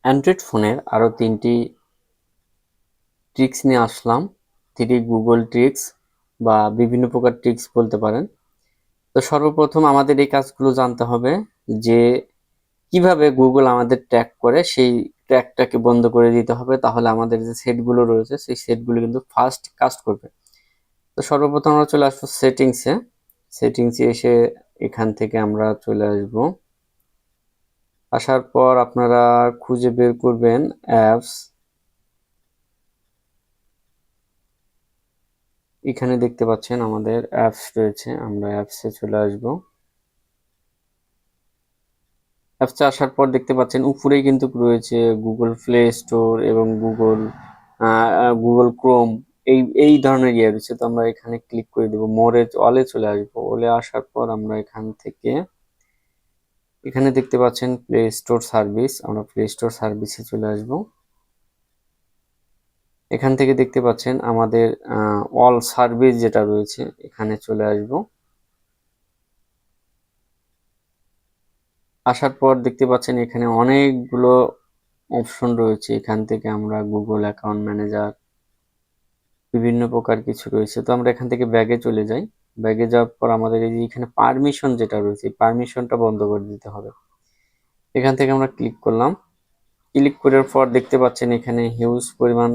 Android ফোনের আরও 3টি ট্রিক্স নিয়ে আসলাম। 3টি গুগল ট্রিক্স বা বিভিন্ন প্রকার ট্রিক্স বলতে পারেন। তো সর্বপ্রথম আমাদের এই কাজগুলো জানতে হবে যে কিভাবে গুগল আমাদের ট্র্যাক করে, সেই ট্র্যাকটাকে বন্ধ করে দিতে হবে। তাহলে আমাদের যে সেটগুলো রয়েছে সেই সেটগুলো কিন্তু ফার্স্ট কাজ করবে। তো সর্বপ্রথম আমরা চলে আসবো সেটিংসে এসে এখান থেকে আমরা চলে আসব। আসার পর আপনারা খুঁজে বের করবেন অ্যাপস। এখানে দেখতে পাচ্ছেন আমাদের অ্যাপস রয়েছে, আমরা অ্যাপসে চলে আসব। অ্যাপসে আসার পর দেখতে পাচ্ছেন উপরেই কিন্তু রয়েছে গুগল প্লে স্টোর এবং গুগল ক্রোম, এই ধরনের ইয়ে রয়েছে। তো আমরা এখানে ক্লিক করে দেবো, অলে চলে আসবো। অলে আসার পর আমরা এখানে দেখতে পাচ্ছেন প্লে স্টোর সার্ভিস, আমরা প্লে স্টোর সার্ভিসে চলে আসব। এখান থেকে দেখতে পাচ্ছেন আমাদের অল সার্ভিস যেটা রয়েছে, এখানে চলে আসব। আসার পর দেখতে পাচ্ছেন এখানে অনেকগুলো অপশন রয়েছে। এখান থেকে আমরা গুগল অ্যাকাউন্ট ম্যানেজার, বিভিন্ন প্রকার কিছু রয়েছে। তো আমরা এখান থেকে ব্যাগে চলে যাই। ব্যাগে যাওয়ার পর আমাদের এই যে এখানে পারমিশন যেটা রয়েছে, পারমিশনটা বন্ধ করে দিতে হবে। এখান থেকে আমরা ক্লিক করলাম। ক্লিক করার পর দেখতে পাচ্ছেন এখানে হিউজ পরিমাণ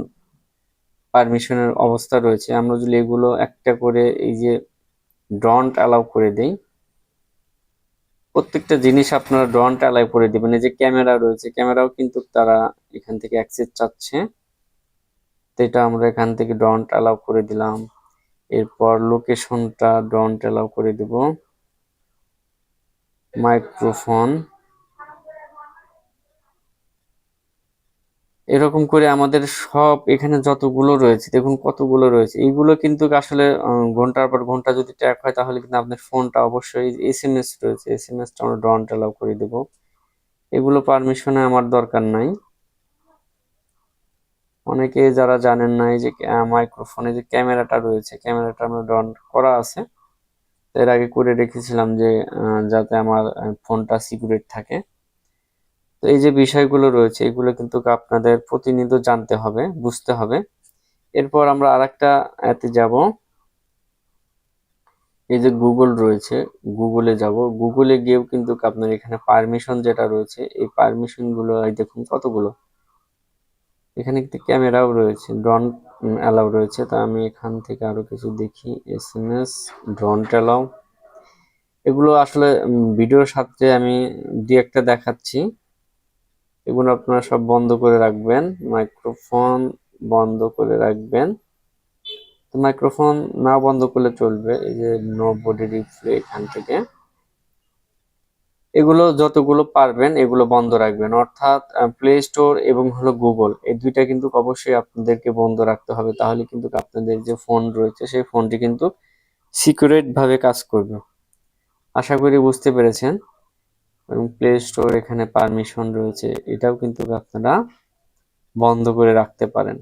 পারমিশনের অবস্থা রয়েছে। আমরা যদি এগুলো একটা করে এই যে ডন্ট অ্যালাউ করে দেই, প্রত্যেকটা জিনিস আপনারা ডন্ট অ্যালাউ করে দিবেন। এই যে ক্যামেরা রয়েছে, ক্যামেরাও কিন্তু তারা এখান থেকে অ্যাক্সেস চাচ্ছে, তো এটা আমরা এখান থেকে ডন্ট অ্যালাউ করে দিলাম। এরপর লোকেশনটা ডন্ট অ্যালাউ করে দিব। মাইক্রোফোন, এরকম করে আমাদের সব এখানে যতগুলো রয়েছে, দেখুন কতগুলো রয়েছে। এইগুলো কিন্তু আসলে ঘন্টার পর ঘন্টা যদি ট্র্যাক হয় তাহলে কিন্তু আপনার ফোনটা অবশ্যই, এসএমএস রয়েছে, এসএমএসটা আমরা ডন্ট অ্যালাউ করে দেব। এগুলো পারমিশনে আমার দরকার নাই। অনেকে যারা জানেন না, এই যে মাইক্রোফোনে যে ক্যামেরাটা রয়েছে, ক্যামেরাটা আমরা ডন করা আছে, এর আগে করে রেখেছিলাম যে যাতে আমার ফোনটা সিকিউরেট থাকে। তো এই যে বিষয়গুলো রয়েছে, এগুলো কিন্তু আপনাদের প্রতিনিয়ত জানতে হবে, বুঝতে হবে। এরপর আমরা আরেকটা অ্যাপে যাব। এই যে গুগল রয়েছে, গুগলে যাব। গুগলে গিয়েও কিন্তু আপনার এখানে পারমিশন যেটা রয়েছে, এই পারমিশন গুলো দেখুন কতগুলো। এখানে একটি ক্যামেরাও রয়েছে, ড্রোন অ্যালাউ রয়েছে। তা আমি এখান থেকে আরো কিছু দেখি। এসএমএস, ড্রোন অ্যালাউ, এগুলো আসলে ভিডিওর সাথে আমি দুই একটা দেখাচ্ছি, এগুলো আপনারা সব বন্ধ করে রাখবেন। মাইক্রোফোন বন্ধ করে রাখবেন। তো মাইক্রোফোন না বন্ধ করলে চলবে। এই যে নো বডি রিপ্লে, এখান থেকে এগুলো যতগুলো পারবেন এগুলো বন্ধ রাখবেন। অর্থাৎ প্লে স্টোর এবং হলো গুগল, এই দুইটা কিন্তু অবশ্যই আপনাদেরকে বন্ধ রাখতে হবে। তাহলে কিন্তু আপনাদের যে ফোন রয়েছে সেই ফোনটি কিন্তু সিকিউরেট ভাবে কাজ করবে। আশা করি বুঝতে পেরেছেন। এবং প্লে স্টোর এখানে পারমিশন রয়েছে, এটাও কিন্তু আপনারা বন্ধ করে রাখতে পারেন।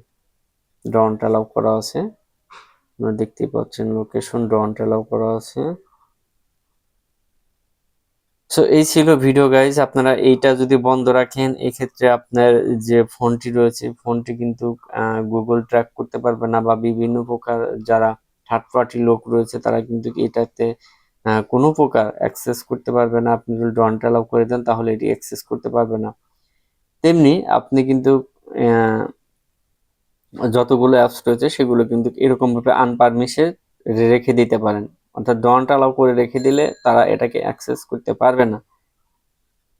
ডন্ট অ্যালাউ করা আছে, আপনারা দেখতেই পাচ্ছেন লোকেশন ডন্ট অ্যালাউ করা আছে। সো এই ছিল ভিডিও গাইজ। আপনারা এইটা যদি বন্ধ রাখেন, এক্ষেত্রে আপনার যে ফোনটি রয়েছে ফোনটি কিন্তু গুগল ট্র্যাক করতে পারবে না, বা বিভিন্ন প্রকার যারা থার্ড পার্টি লোক রয়েছে তারা কিন্তু এটাতে কোনো প্রকার অ্যাক্সেস করতে পারবে না। আপনি যদি ডন্ট অ্যালাউ করে দেন তাহলে এটি অ্যাক্সেস করতে পারবে না। তেমনি আপনি কিন্তু যতগুলো অ্যাপস রয়েছে সেগুলো কিন্তু এরকম ভাবে আনপারমিশন রেখে দিতে পারেন। অর্থাৎ ডন্ট অ্যালাউ করে রেখে দিলে তারা এটাকে অ্যাক্সেস করতে পারবে না।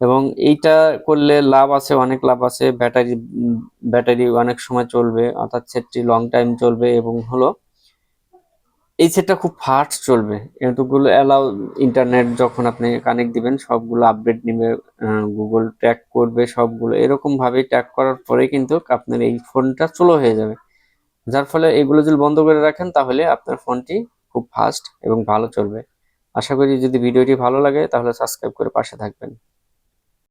এবং এইটা করলে লাভ আছে, অনেক লাভ আছে। ব্যাটারি অনেক সময় চলবে, অর্থাৎ সেটটি লং টাইম চলবে। এবং হলো এই সেটটা খুব ফাস্ট চলবে। এতগুলো অ্যালাউ, ইন্টারনেট যখন আপনি কানেক্ট দিবেন সবগুলো আপডেট নিবে, গুগল ট্র্যাক করবে সবগুলো। এরকম ভাবে ট্র্যাক করার পরে কিন্তু আপনার এই ফোনটা স্লো হয়ে যাবে। যার ফলে এগুলো যদি বন্ধ করে রাখেন তাহলে আপনার ফোনটি খুব ফাস্ট এবং ভালো চলবে। আশা করি যদি ভিডিওটি ভালো লাগে তাহলে সাবস্ক্রাইব করে পাশে থাকবেন।